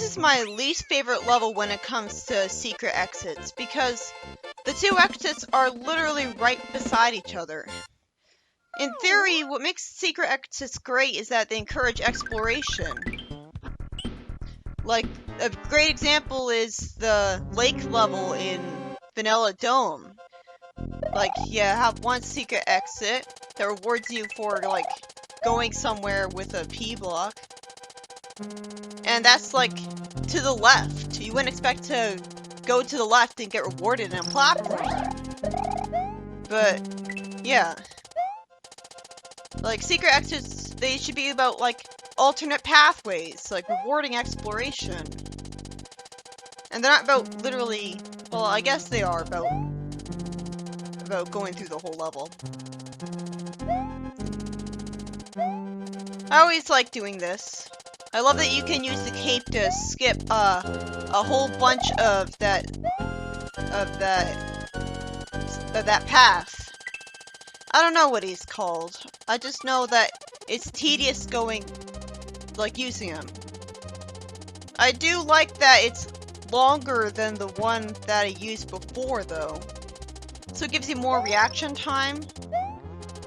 this is my least favorite level when it comes to secret exits, because the two exits are literally right beside each other. In theory, what makes secret exits great is that they encourage exploration. Like, a great example is the lake level in Vanilla Dome. Like, you have one secret exit that rewards you for, like, going somewhere with a P block. And that's, like, to the left. You wouldn't expect to go to the left and get rewarded in a platform. But, yeah. Like, secret exits, they should be about, like, alternate pathways, like rewarding exploration. And they're not about literally, well, I guess they are about going through the whole level. I always like doing this. I love that you can use the cape to skip a whole bunch of that path. I don't know what he's called. I just know that it's tedious going, like, using him. I do like that it's longer than the one that I used before, though. So it gives you more reaction time.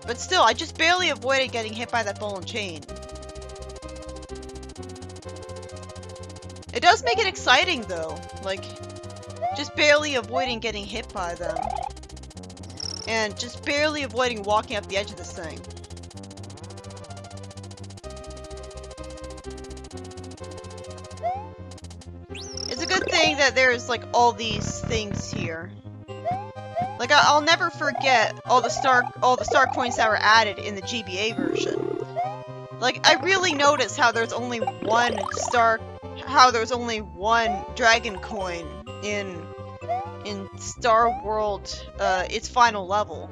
But still, I just barely avoided getting hit by that ball and chain. It does make it exciting, though. Like, just barely avoiding getting hit by them. And just barely avoiding walking up the edge of this thing. It's a good thing that there's, like, all these things here. Like, I'll never forget all the star coins that were added in the GBA version. Like, I really noticed how there's only one dragon coin in Star World, its final level.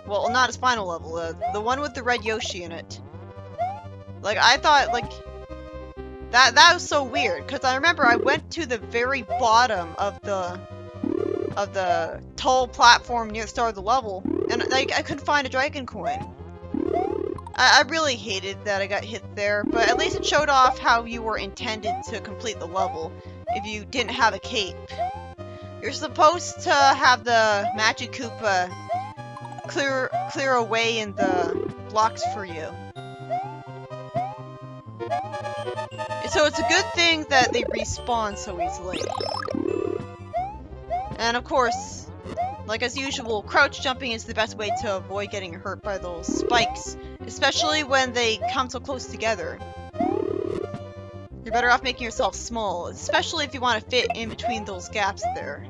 Well, not its final level, the one with the red Yoshi in it. Like, I thought, like, that was so weird, because I remember I went to the very bottom of the tall platform near the start of the level, and, like, I couldn't find a dragon coin. I really hated that I got hit there, but at least it showed off how you were intended to complete the level if you didn't have a cape. You're supposed to have the Magic Koopa clear away in the blocks for you. So it's a good thing that they respawn so easily. And of course, like as usual, crouch jumping is the best way to avoid getting hurt by those spikes, especially when they come so close together. You're better off making yourself small, especially if you want to fit in between those gaps there.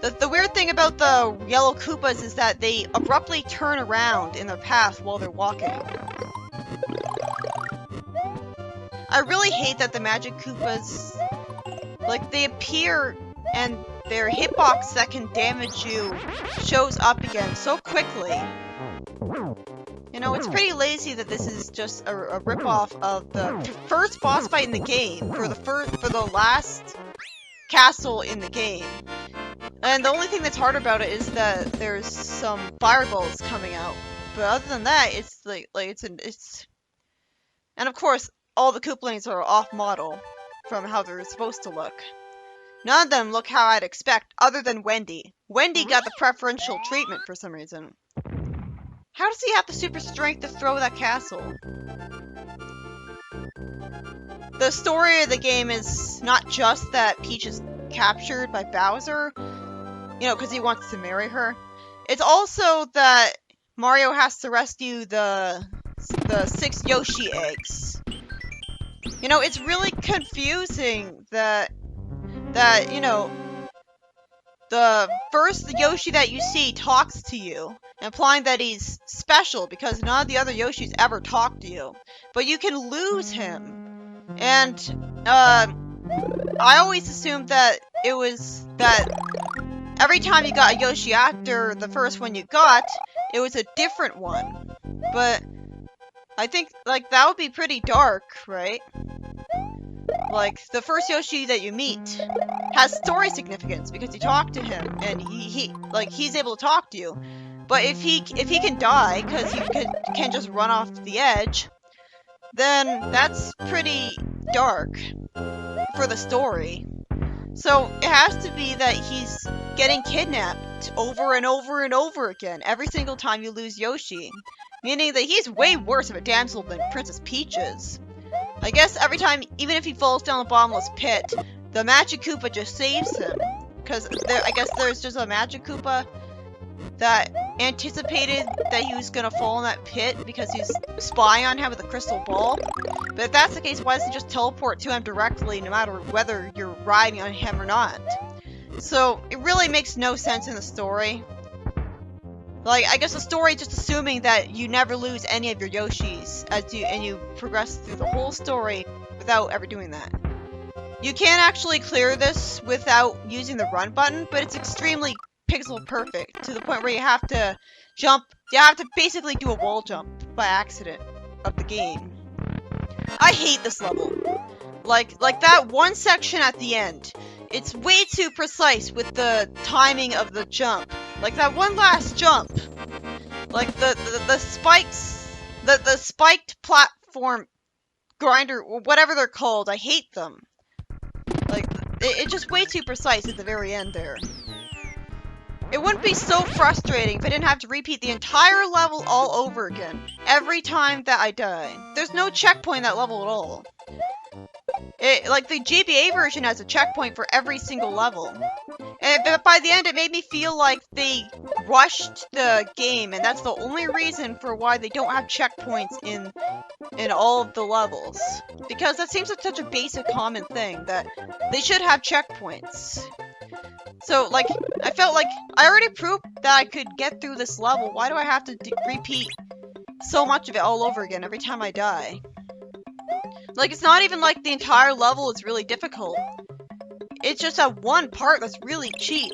The weird thing about the yellow Koopas is that they abruptly turn around in their path while they're walking. I really hate that the Magic Koopas, like, they appear and their hitbox that can damage you shows up again so quickly. You know, it's pretty lazy that this is just a ripoff of the first boss fight in the game for the last castle in the game. And the only thing that's hard about it is that there's some fireballs coming out. But other than that, it's and of course, all the Koopalings are off model from how they're supposed to look. None of them look how I'd expect, other than Wendy. Wendy got the preferential treatment for some reason. How does he have the super strength to throw that castle? The story of the game is not just that Peach is captured by Bowser, you know, because he wants to marry her. It's also that Mario has to rescue the 6 Yoshi eggs. You know, it's really confusing that, you know, the first Yoshi that you see talks to you, implying that he's special because none of the other Yoshis ever talk to you. But you can lose him. And, I always assumed that it was that every time you got a Yoshi after the first one you got, it was a different one. But I think, like, that would be pretty dark, right? Like, the first Yoshi that you meet has story significance because you talk to him and he's able to talk to you. But if he can die because he can just run off the edge, then that's pretty dark. for the story. So it has to be that he's getting kidnapped over and over and over again every single time you lose Yoshi. Meaning that he's way worse of a damsel than Princess Peach is. I guess every time, even if he falls down the bottomless pit, the Magic Koopa just saves him. Because I guess there's just a Magic Koopa that anticipated that he was gonna fall in that pit because he's spying on him with a crystal ball. But if that's the case, why doesn't he just teleport to him directly no matter whether you're riding on him or not? So it really makes no sense in the story. Like, I guess the story is just assuming that you never lose any of your Yoshis and you progress through the whole story without ever doing that. You can actually clear this without using the run button, but it's extremely pixel perfect to the point where you have to jump. You have to basically do a wall jump by accident of the game. I hate this level. Like that one section at the end. It's way too precise with the timing of the jump. Like that one last jump. Like the spikes, the spiked platform grinder, or whatever they're called. I hate them. Like it's just way too precise at the very end there. It wouldn't be so frustrating if I didn't have to repeat the entire level all over again every time that I die. There's no checkpoint in that level at all. Like, the GBA version has a checkpoint for every single level. But by the end, it made me feel like they rushed the game, and that's the only reason for why they don't have checkpoints in all of the levels. Because that seems like such a basic common thing, that they should have checkpoints. So, like, I felt like I already proved that I could get through this level. Why do I have to repeat so much of it all over again every time I die? Like, it's not even like the entire level is really difficult. It's just that one part that's really cheap.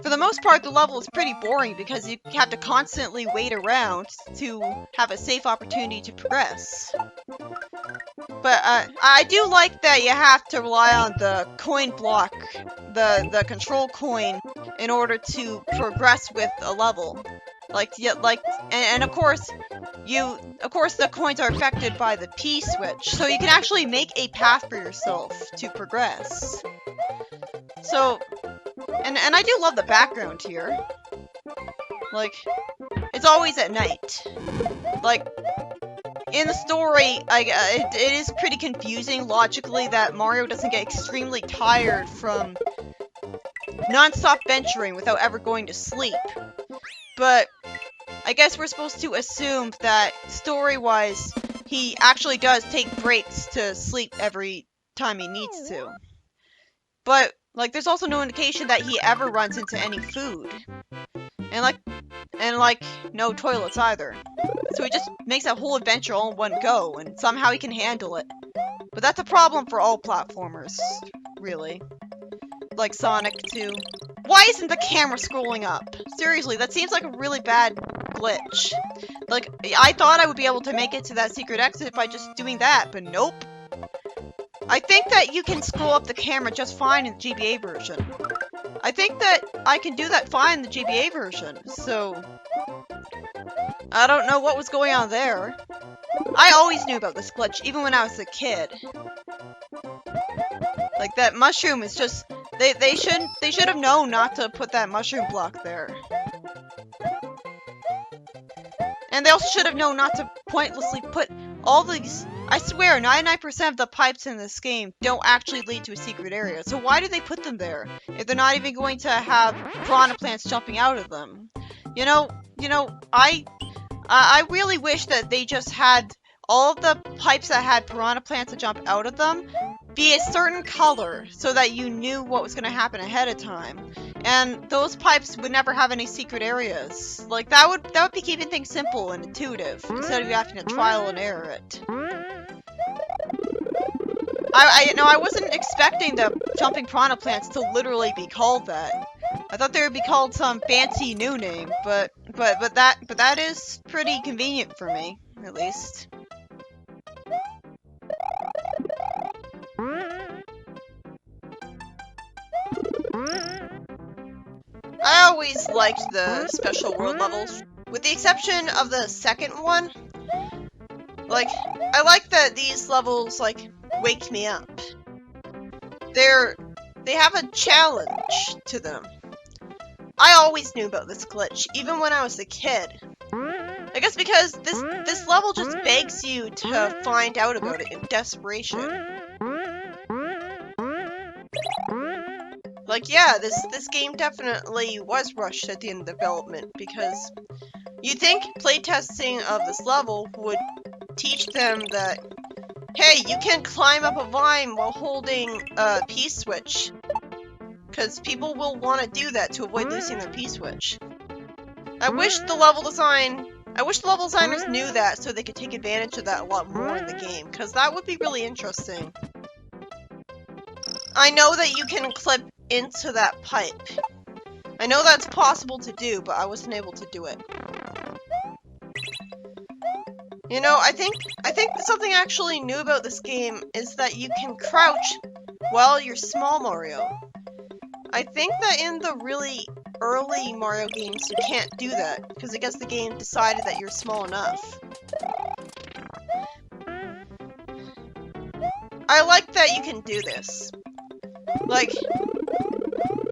For the most part, the level is pretty boring because you have to constantly wait around to have a safe opportunity to progress. But I do like that you have to rely on the coin block, the control coin, in order to progress with a level. And of course, the coins are affected by the P-switch, so you can actually make a path for yourself to progress. So, and I do love the background here. Like, it's always at night. Like, in the story, it is pretty confusing logically that Mario doesn't get extremely tired from non-stop venturing without ever going to sleep. But I guess we're supposed to assume that, story-wise, he actually does take breaks to sleep every time he needs to. But, like, there's also no indication that he ever runs into any food. And no toilets either. So he just makes that whole adventure all in one go, and somehow he can handle it. But that's a problem for all platformers, really. Like Sonic 2. Why isn't the camera scrolling up? Seriously, that seems like a really bad glitch. Like, I thought I would be able to make it to that secret exit by just doing that, but nope. I think that you can scroll up the camera just fine in the GBA version. I think that I can do that fine in the GBA version, so I don't know what was going on there. I always knew about this glitch, even when I was a kid. Like, that mushroom is just... They should have known not to put that mushroom block there. And they also should have known not to pointlessly put all these... I swear, 99% of the pipes in this game don't actually lead to a secret area. So why do they put them there, if they're not even going to have piranha plants jumping out of them? You know, I really wish that they just had all of the pipes that had piranha plants to jump out of them be a certain color, so that you knew what was going to happen ahead of time. And those pipes would never have any secret areas. Like, that would be keeping things simple and intuitive, instead of you having to trial and error it. I wasn't expecting the jumping piranha plants to literally be called that. I thought they would be called some fancy new name, but that is pretty convenient for me, at least. I always liked the special world levels, with the exception of the second one. Like, I like that these levels, like, wake me up. They have a challenge to them. I always knew about this glitch, even when I was a kid. I guess because this level just begs you to find out about it in desperation. Like, yeah, this game definitely was rushed at the end of development, because you'd think playtesting of this level would teach them that, hey, you can climb up a vine while holding a P-switch, because people will want to do that to avoid losing their P-switch. I wish the level designers knew that so they could take advantage of that a lot more in the game, because that would be really interesting. I know that you can clip into that pipe. I know that's possible to do, but I wasn't able to do it. You know, I think something actually new about this game is that you can crouch while you're small Mario. I think that in the really early Mario games you can't do that, because I guess the game decided that you're small enough. I like that you can do this. Like,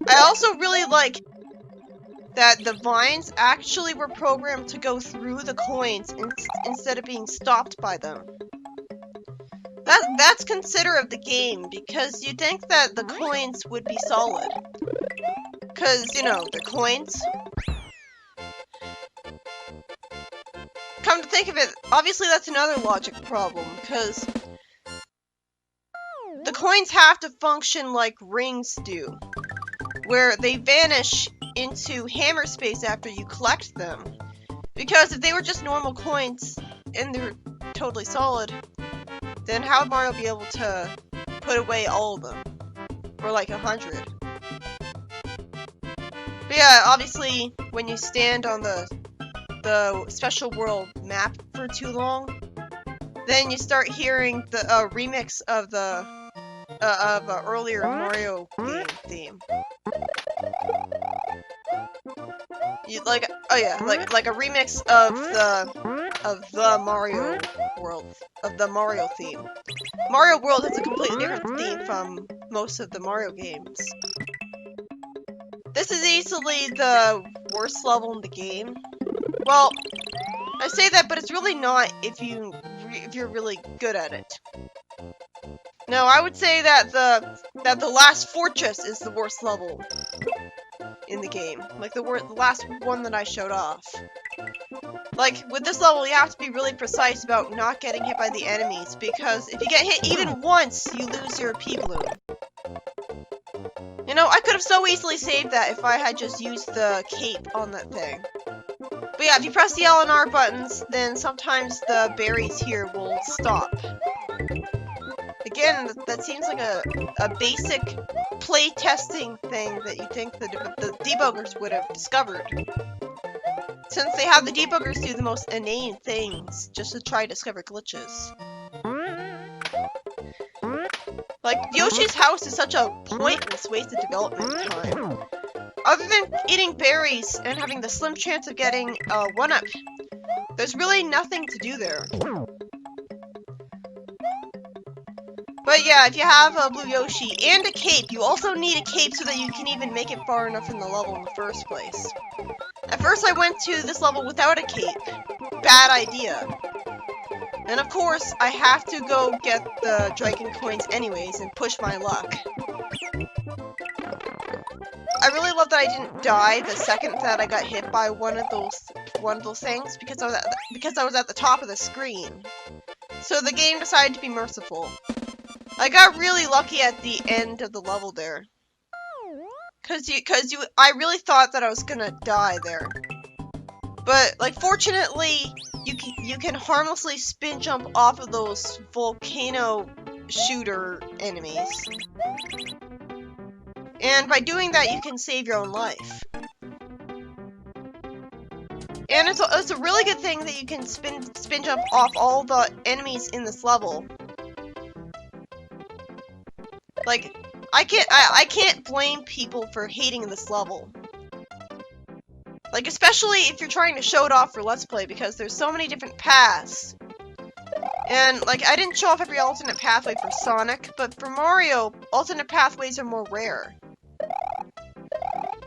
I also really like that the vines actually were programmed to go through the coins instead of being stopped by them. That's considerate of the game, because you'd think that the coins would be solid. Because, you know, they're coins. Come to think of it, obviously that's another logic problem, because the coins have to function like rings do, where they vanish into hammer space after you collect them. Because if they were just normal coins and they're totally solid, then how would Mario be able to put away all of them? Or like 100? But yeah, obviously when you stand on the special world map for too long, then you start hearing the remix of the earlier Mario game theme. Like a remix of the Mario world, of the Mario theme. Mario World has a completely different theme from most of the Mario games. This is easily the worst level in the game. Well, I say that, but it's really not if you're really good at it. No, I would say that the last fortress is the worst level in the game. Like the last one that I showed off. Like, with this level, you have to be really precise about not getting hit by the enemies, because if you get hit even once, you lose your P-Bloom. You know, I could have so easily saved that if I had just used the cape on that thing. But yeah, if you press the L and R buttons, then sometimes the berries here will stop. Again, that seems like a basic play-testing thing that you'd think the debuggers would have discovered. Since they have the debuggers do the most inane things just to try to discover glitches. Like, Yoshi's house is such a pointless waste of development time. Other than eating berries and having the slim chance of getting a 1-up, there's really nothing to do there. But yeah, if you have a blue Yoshi and a cape, you also need a cape so that you can even make it far enough in the level in the first place. At first I went to this level without a cape. Bad idea. And of course, I have to go get the dragon coins anyways and push my luck. I really love that I didn't die the second that I got hit by one of those things, because I was at the top of the screen. So the game decided to be merciful. I got really lucky at the end of the level there. I really thought that I was gonna die there. But, like, fortunately, you can harmlessly spin jump off of those volcano shooter enemies. And by doing that, you can save your own life. And it's a really good thing that you can spin jump off all the enemies in this level. Like, I can't blame people for hating this level. Like, especially if you're trying to show it off for Let's Play, because there's so many different paths. And, like, I didn't show off every alternate pathway for Sonic, but for Mario, alternate pathways are more rare.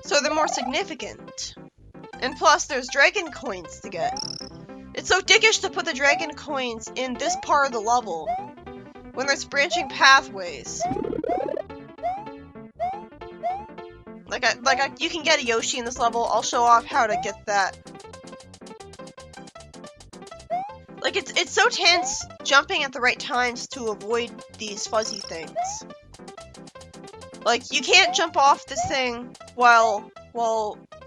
So they're more significant. And plus, there's dragon coins to get. It's so dickish to put the dragon coins in this part of the level, when there's branching pathways. You can get a Yoshi in this level. I'll show off how to get that. Like, it's so tense jumping at the right times to avoid these fuzzy things. Like, you can't jump off this thing while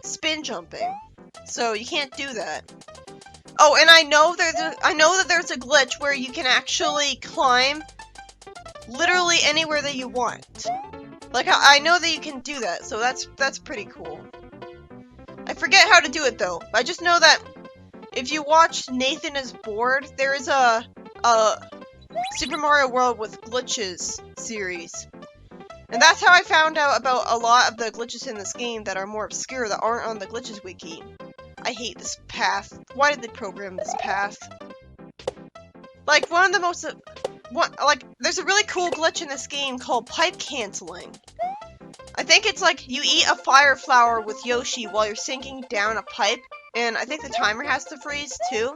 spin jumping. So you can't do that. Oh, and I know that there's a glitch where you can actually climb literally anywhere that you want. Like, I know that you can do that, so that's pretty cool. I forget how to do it though. I just know that if you watch Nathan is Bored, there is a Super Mario World with Glitches series. And that's how I found out about a lot of the glitches in this game that are more obscure, that aren't on the Glitches wiki. I hate this path. Why did they program this path? Like, one of the most... there's a really cool glitch in this game called pipe canceling. I think it's like you eat a fire flower with Yoshi while you're sinking down a pipe, and I think the timer has to freeze too.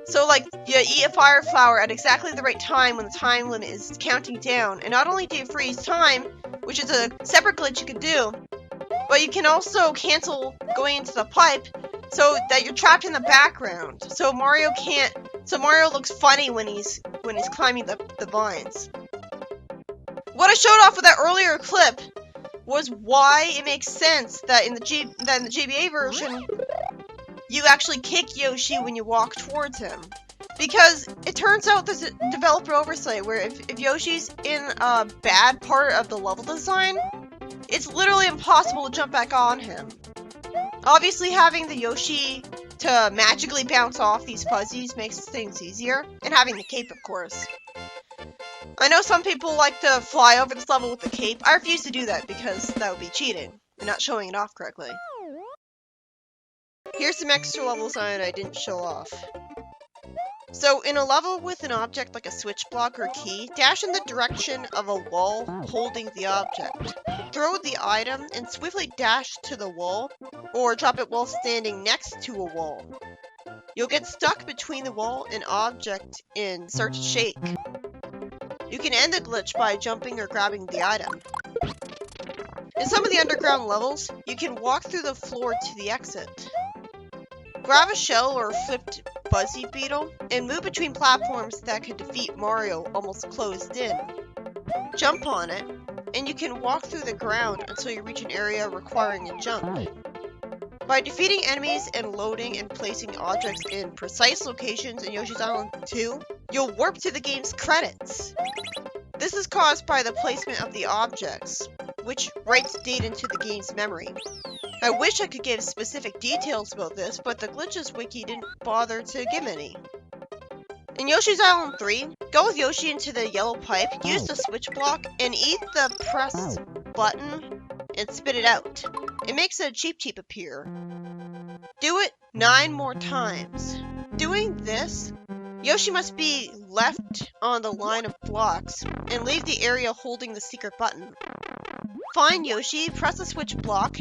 So, like, you eat a fire flower at exactly the right time when the time limit is counting down, and not only do you freeze time, which is a separate glitch you can do, but you can also cancel going into the pipe so that you're trapped in the background. So Mario looks funny when he's climbing the vines. What I showed off with that earlier clip was why it makes sense that in the GBA version you actually kick Yoshi when you walk towards him. Because it turns out there's a developer oversight where if Yoshi's in a bad part of the level design, it's literally impossible to jump back on him. Obviously, having the Yoshi to magically bounce off these fuzzies makes things easier, and having the cape, of course. I know some people like to fly over this level with the cape. I refuse to do that because that would be cheating and not showing it off correctly. Here's some extra level design I didn't show off. So, in a level with an object like a switch block or key, dash in the direction of a wall holding the object. Throw the item and swiftly dash to the wall, or drop it while standing next to a wall. You'll get stuck between the wall and object and start to shake. You can end the glitch by jumping or grabbing the item. In some of the underground levels, you can walk through the floor to the exit. Grab a shell or a flipped Buzzy Beetle, and move between platforms that could defeat Mario almost closed in. Jump on it, and you can walk through the ground until you reach an area requiring a jump. By defeating enemies and loading and placing objects in precise locations in Yoshi's Island 2, you'll warp to the game's credits. This is caused by the placement of the objects, which writes data into the game's memory. I wish I could give specific details about this, but the Glitches wiki didn't bother to give any. In Yoshi's Island 3, go with Yoshi into the yellow pipe, use the switch block, and eat the press button and spit it out. It makes a Cheep Cheep appear. Do it 9 more times. Doing this, Yoshi must be left on the line of blocks and leave the area holding the secret button. Find Yoshi, press the switch block,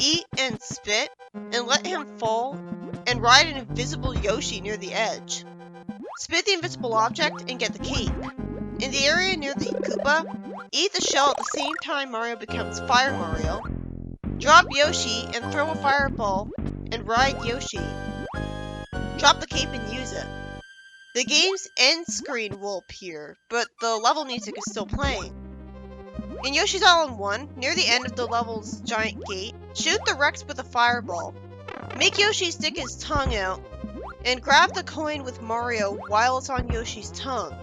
eat and spit, and let him fall, and ride an invisible Yoshi near the edge. Spit the invisible object and get the cape. In the area near the Koopa, eat the shell at the same time Mario becomes Fire Mario. Drop Yoshi and throw a fireball and ride Yoshi. Drop the cape and use it. The game's end screen will appear, but the level music is still playing. In Yoshi's Island 1, near the end of the level's giant gate, shoot the Rex with a fireball. Make Yoshi stick his tongue out, and grab the coin with Mario while it's on Yoshi's tongue.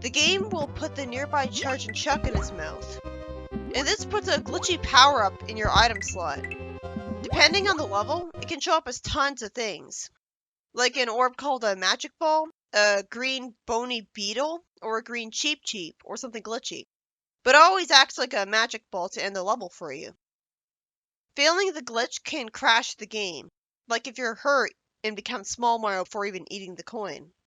The game will put the nearby Charging Chuck in his mouth. And this puts a glitchy power-up in your item slot. Depending on the level, it can show up as tons of things. Like an orb called a Magic Ball, a green bony beetle, or a green Cheep Cheep, or something glitchy. But it always acts like a magic ball to end the level for you. Failing the glitch can crash the game, like if you're hurt and become Small Mario before even eating the coin.